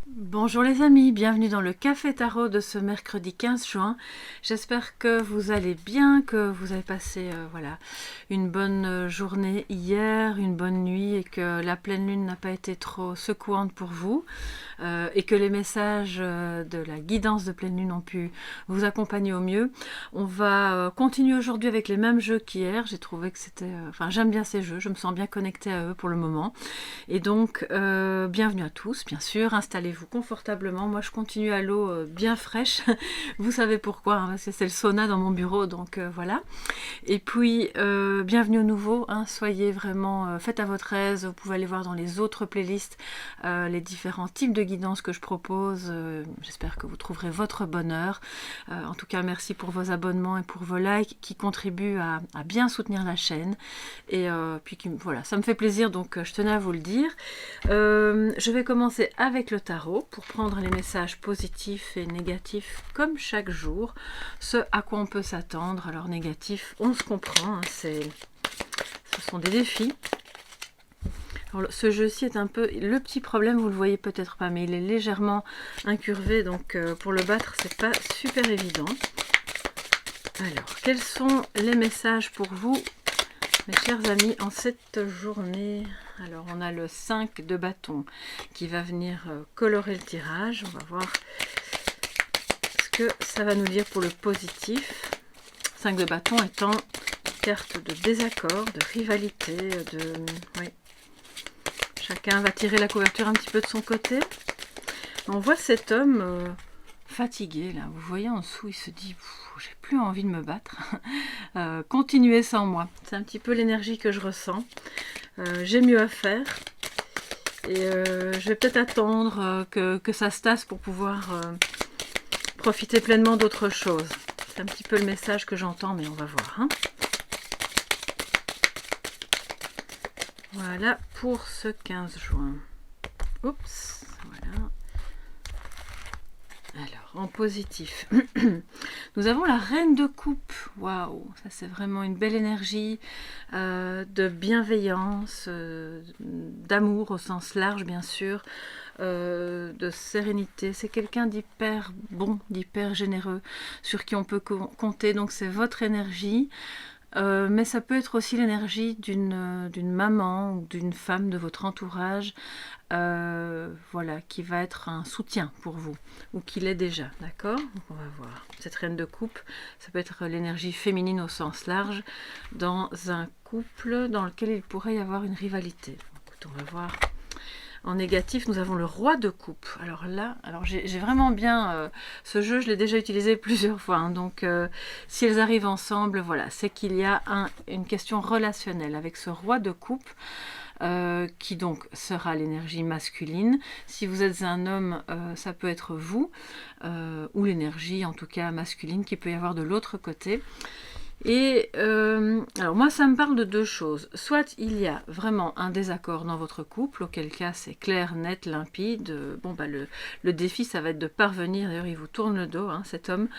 Bonjour les amis, bienvenue dans le Café Tarot de ce mercredi 15 juin. J'espère que vous allez bien, que vous avez passé une bonne journée hier, une bonne nuit et que la pleine lune n'a pas été trop secouante pour vous et que les messages de la guidance de pleine lune ont pu vous accompagner au mieux. On va continuer aujourd'hui avec les mêmes jeux qu'hier. J'ai trouvé que c'était... j'aime bien ces jeux, je me sens bien connectée à eux pour le moment. Et donc, bienvenue à tous, bien sûr, installez-vous confortablement. Moi, je continue à l'eau bien fraîche. Vous savez pourquoi, hein, parce que c'est le sauna dans mon bureau, donc voilà. Et puis, bienvenue au nouveau, hein, soyez vraiment, faites à votre aise. Vous pouvez aller voir dans les autres playlists les différents types de guidance que je propose. J'espère que vous trouverez votre bonheur. En tout cas, merci pour vos abonnements et pour vos likes qui contribuent à bien soutenir la chaîne. Et puis, voilà, ça me fait plaisir, donc je tenais à vous le dire. Je vais commencer avec le tarot pour prendre les messages positifs et négatifs comme chaque jour, ce à quoi on peut s'attendre. Alors négatif, on se comprend, hein, ce sont des défis. Alors, ce jeu-ci est un peu le petit problème, vous le voyez peut-être pas, mais il est légèrement incurvé, donc pour le battre, c'est pas super évident. Alors, quels sont les messages pour vous, mes chers amis, en cette journée? Alors, on a le 5 de bâton qui va venir colorer le tirage. On va voir ce que ça va nous dire pour le positif. 5 de bâton étant carte de désaccord, de rivalité, oui. Chacun va tirer la couverture un petit peu de son côté. On voit cet homme fatigué, là. Vous voyez en dessous, il se dit... j'ai plus envie de me battre. Continuez sans moi. C'est un petit peu l'énergie que je ressens. J'ai mieux à faire. Et je vais peut-être attendre que ça se tasse pour pouvoir profiter pleinement d'autre chose. C'est un petit peu le message que j'entends, mais on va voir. Hein. Voilà pour ce 15 juin. Oups, voilà. Alors, en positif, nous avons la reine de coupe. Waouh, ça c'est vraiment une belle énergie de bienveillance, d'amour au sens large bien sûr, de sérénité. C'est quelqu'un d'hyper bon, d'hyper généreux, sur qui on peut compter. Donc c'est votre énergie. Mais ça peut être aussi l'énergie d'une maman ou d'une femme de votre entourage, voilà, qui va être un soutien pour vous, ou qui l'est déjà, d'accord? Donc on va voir. Cette reine de coupe, ça peut être l'énergie féminine au sens large, dans un couple dans lequel il pourrait y avoir une rivalité. Écoute, on va voir. En négatif, nous avons le roi de coupe. Alors là, j'ai vraiment bien... ce jeu, je l'ai déjà utilisé plusieurs fois. Hein, donc, si elles arrivent ensemble, voilà, c'est qu'il y a une question relationnelle avec ce roi de coupe. Qui donc sera l'énergie masculine. Si vous êtes un homme, ça peut être vous, ou l'énergie en tout cas masculine qui peut y avoir de l'autre côté. Et alors moi ça me parle de deux choses. Soit il y a vraiment un désaccord dans votre couple, auquel cas c'est clair, net, limpide. Le défi ça va être de parvenir, d'ailleurs il vous tourne le dos, hein, cet homme.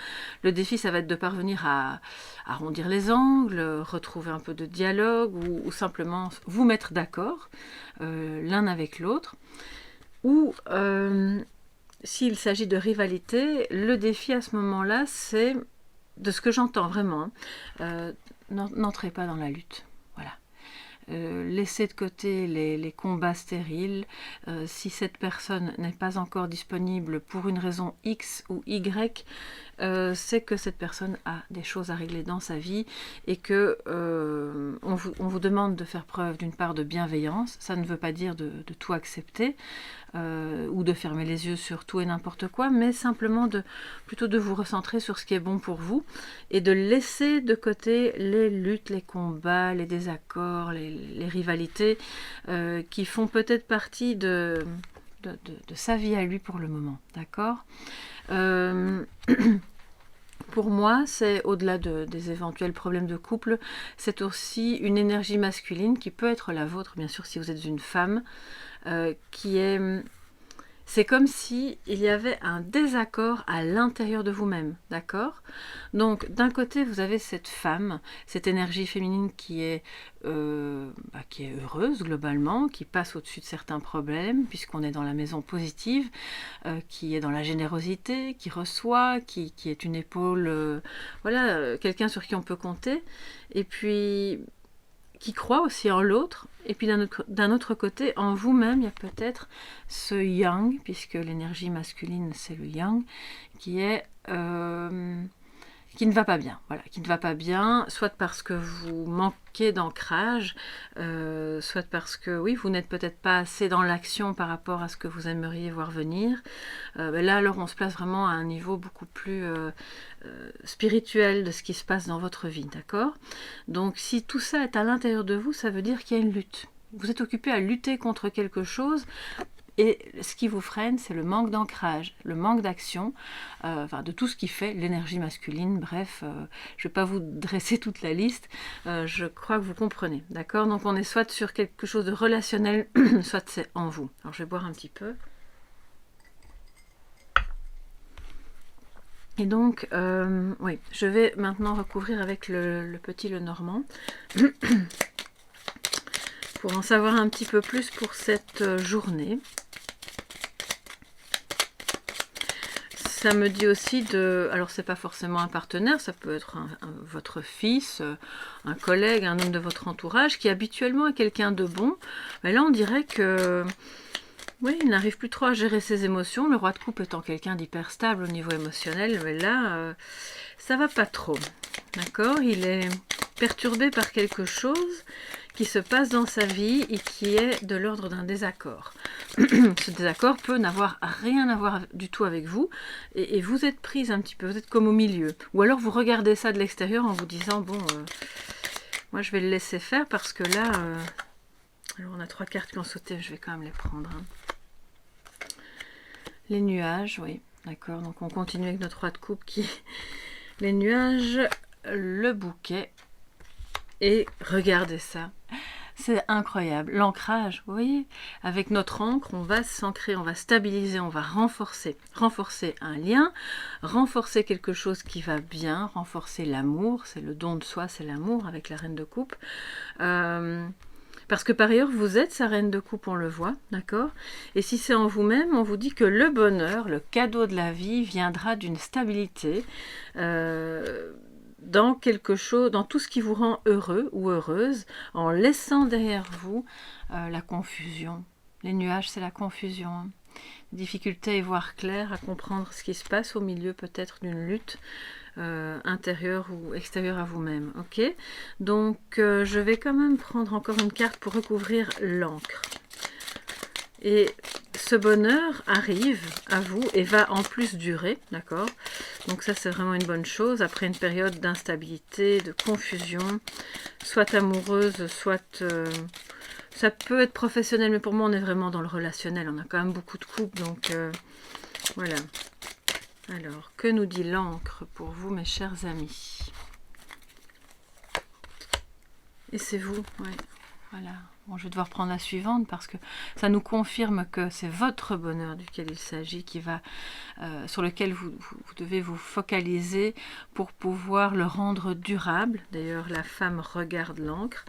Le défi ça va être de parvenir à arrondir les angles, retrouver un peu de dialogue ou simplement vous mettre d'accord l'un avec l'autre. Ou s'il s'agit de rivalité, le défi à ce moment-là c'est... de ce que j'entends vraiment, n'entrez pas dans la lutte. Voilà. Laissez de côté les combats stériles. Si cette personne n'est pas encore disponible pour une raison X ou Y, c'est que cette personne a des choses à régler dans sa vie et que on vous demande de faire preuve d'une part de bienveillance. Ça ne veut pas dire de tout accepter ou de fermer les yeux sur tout et n'importe quoi, mais simplement plutôt de vous recentrer sur ce qui est bon pour vous et de laisser de côté les luttes, les combats, les désaccords, les rivalités qui font peut-être partie de sa vie à lui pour le moment, d'accord? Pour moi, c'est au-delà des éventuels problèmes de couple, c'est aussi une énergie masculine qui peut être la vôtre, bien sûr, si vous êtes une femme, qui est c'est comme si il y avait un désaccord à l'intérieur de vous-même, d'accord? Donc d'un côté vous avez cette femme, cette énergie féminine qui est heureuse globalement, qui passe au-dessus de certains problèmes, puisqu'on est dans la maison positive, qui est dans la générosité, qui reçoit, qui est une épaule, quelqu'un sur qui on peut compter, et puis qui croit aussi en l'autre, et puis d'un autre côté, en vous-même, il y a peut-être ce yang, puisque l'énergie masculine c'est le yang, qui est qui ne va pas bien, voilà, qui ne va pas bien, soit parce que vous manquez d'ancrage, soit parce que oui, vous n'êtes peut-être pas assez dans l'action par rapport à ce que vous aimeriez voir venir. Là, alors, on se place vraiment à un niveau beaucoup plus spirituel de ce qui se passe dans votre vie, d'accord? Donc, si tout ça est à l'intérieur de vous, ça veut dire qu'il y a une lutte. Vous êtes occupé à lutter contre quelque chose. Et ce qui vous freine, c'est le manque d'ancrage, le manque d'action, de tout ce qui fait l'énergie masculine. Bref, je ne vais pas vous dresser toute la liste, je crois que vous comprenez, d'accord? Donc on est soit sur quelque chose de relationnel, soit c'est en vous. Alors je vais boire un petit peu. Et donc, oui, je vais maintenant recouvrir avec le petit Lenormand. Pour en savoir un petit peu plus pour cette journée. Ça me dit aussi de... Alors, c'est pas forcément un partenaire, ça peut être votre fils, un collègue, un homme de votre entourage qui habituellement est quelqu'un de bon. Mais là, on dirait que... Oui, il n'arrive plus trop à gérer ses émotions. Le roi de coupe étant quelqu'un d'hyper stable au niveau émotionnel, mais là, ça va pas trop. D'accord? Il est perturbé par quelque chose qui se passe dans sa vie et qui est de l'ordre d'un désaccord. Ce désaccord peut n'avoir rien à voir du tout avec vous et vous êtes prise un petit peu, vous êtes comme au milieu. Ou alors vous regardez ça de l'extérieur en vous disant, bon, moi je vais le laisser faire parce que là, alors on a 3 cartes qui ont sauté, je vais quand même les prendre. Hein. Les nuages, oui, d'accord, donc on continue avec notre roi de coupe qui... Les nuages, le bouquet, et regardez ça. C'est incroyable. L'ancrage, vous voyez, avec notre encre, on va s'ancrer, on va stabiliser, on va renforcer. Renforcer un lien, renforcer quelque chose qui va bien, renforcer l'amour, c'est le don de soi, c'est l'amour avec la reine de coupe. Parce que par ailleurs, vous êtes sa reine de coupe, on le voit, d'accord? Et si c'est en vous-même, on vous dit que le bonheur, le cadeau de la vie, viendra d'une stabilité, dans quelque chose, dans tout ce qui vous rend heureux ou heureuse, en laissant derrière vous la confusion. Les nuages, c'est la confusion. Hein. Difficulté à y voir clair, à comprendre ce qui se passe au milieu peut-être d'une lutte intérieure ou extérieure à vous-même. Ok? Donc, je vais quand même prendre encore une carte pour recouvrir l'encre. Et ce bonheur arrive à vous et va en plus durer, d'accord? Donc ça, c'est vraiment une bonne chose. Après une période d'instabilité, de confusion, soit amoureuse, soit... ça peut être professionnel, mais pour moi, on est vraiment dans le relationnel. On a quand même beaucoup de couples, donc voilà. Alors, que nous dit l'encre pour vous, mes chers amis? Et c'est vous, ouais. Voilà. Bon, je vais devoir prendre la suivante parce que ça nous confirme que c'est votre bonheur duquel il s'agit, sur lequel vous devez vous focaliser pour pouvoir le rendre durable. D'ailleurs, la femme regarde l'encre.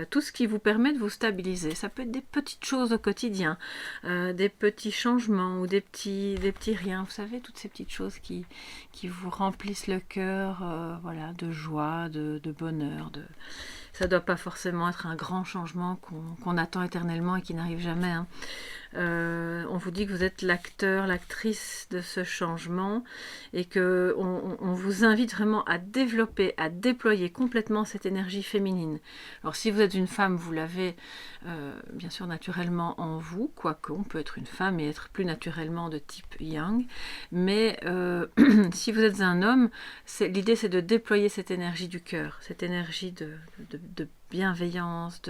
Tout ce qui vous permet de vous stabiliser. Ça peut être des petites choses au quotidien, des petits changements ou des petits riens. Vous savez, toutes ces petites choses qui vous remplissent le cœur voilà, de joie, de bonheur, ça ne doit pas forcément être un grand changement qu'on attend éternellement et qui n'arrive jamais. Hein. On vous dit que vous êtes l'acteur, l'actrice de ce changement et qu'on vous invite vraiment à développer, à déployer complètement cette énergie féminine. Alors si vous êtes une femme, vous l'avez bien sûr naturellement en vous, quoique on peut être une femme et être plus naturellement de type yang, mais si vous êtes un homme, l'idée c'est de déployer cette énergie du cœur, cette énergie de bienveillance,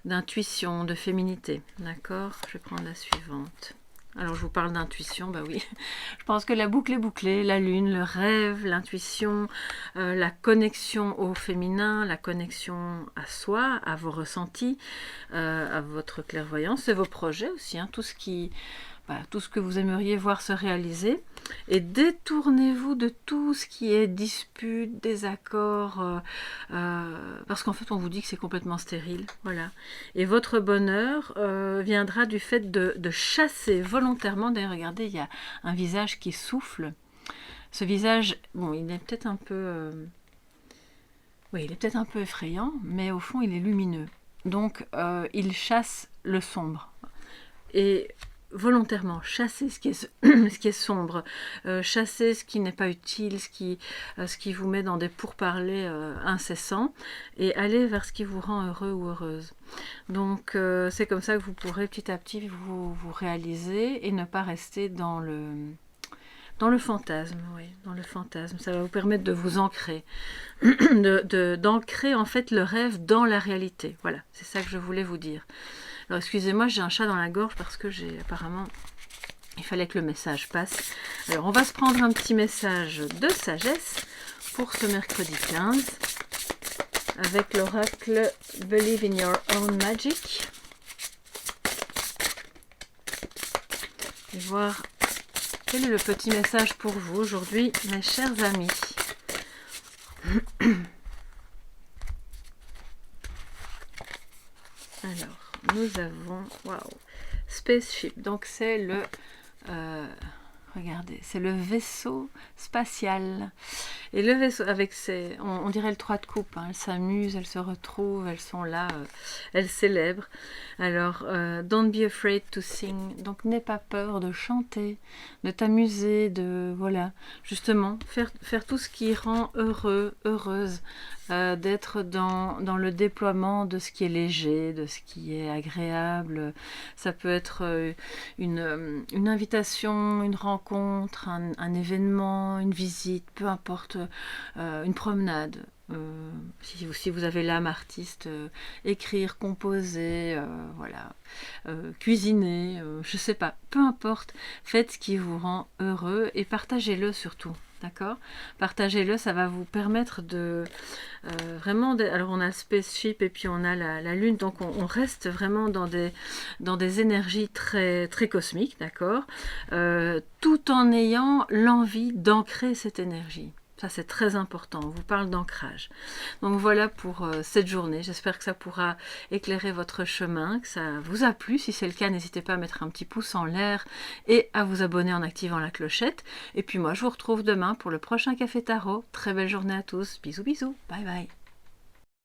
d'intuition, de féminité. D'accord? Je vais prendre la suivante. Alors, je vous parle d'intuition, bah oui. Je pense que la boucle est bouclée. La lune, le rêve, l'intuition, la connexion au féminin, la connexion à soi, à vos ressentis, à votre clairvoyance et vos projets aussi. Hein, tout ce qui voilà, tout ce que vous aimeriez voir se réaliser. Et détournez-vous de tout ce qui est dispute, désaccord, parce qu'en fait on vous dit que c'est complètement stérile. Voilà. Et votre bonheur viendra du fait de chasser volontairement. D'ailleurs, regardez, il y a un visage qui souffle. Ce visage, bon, il est peut-être un peu... oui, il est peut-être un peu effrayant, mais au fond, il est lumineux. Donc, il chasse le sombre. Et volontairement, chasser ce qui est, ce qui est sombre, chasser ce qui n'est pas utile, ce qui vous met dans des pourparlers incessants, et aller vers ce qui vous rend heureux ou heureuse. Donc, c'est comme ça que vous pourrez petit à petit vous réaliser et ne pas rester dans le fantasme, oui, dans le fantasme. Ça va vous permettre de vous ancrer, d'ancrer en fait le rêve dans la réalité. Voilà, c'est ça que je voulais vous dire. Alors excusez-moi, j'ai un chat dans la gorge parce que apparemment, il fallait que le message passe. Alors on va se prendre un petit message de sagesse pour ce mercredi 15 avec l'oracle Believe in Your Own Magic. Et voir quel est le petit message pour vous aujourd'hui, mes chers amis. Alors, nous avons, waouh, Spaceship. Donc c'est le, regardez, c'est le vaisseau spatial. Et le vaisseau, avec ses, on dirait le 3 de coupe, hein, elles s'amusent, elles se retrouvent, elles sont là, elles célèbrent. Alors, don't be afraid to sing. Donc, n'aie pas peur de chanter, de t'amuser, de, voilà, justement, faire tout ce qui rend heureux, heureuse, d'être dans le déploiement de ce qui est léger, de ce qui est agréable. Ça peut être une invitation, une rencontre, un événement, une visite, peu importe, une promenade. Si vous avez l'âme artiste, écrire, composer, voilà, cuisiner, je sais pas, peu importe, faites ce qui vous rend heureux et partagez-le surtout. D'accord? Partagez-le, ça va vous permettre de vraiment... alors on a le spaceship et puis on a la lune, donc on reste vraiment dans des énergies très, très cosmiques, d'accord? Tout en ayant l'envie d'ancrer cette énergie. Ça, c'est très important. On vous parle d'ancrage. Donc voilà pour cette journée. J'espère que ça pourra éclairer votre chemin, que ça vous a plu. Si c'est le cas, n'hésitez pas à mettre un petit pouce en l'air et à vous abonner en activant la clochette. Et puis moi, je vous retrouve demain pour le prochain Café Tarot. Très belle journée à tous. Bisous, bisous. Bye bye.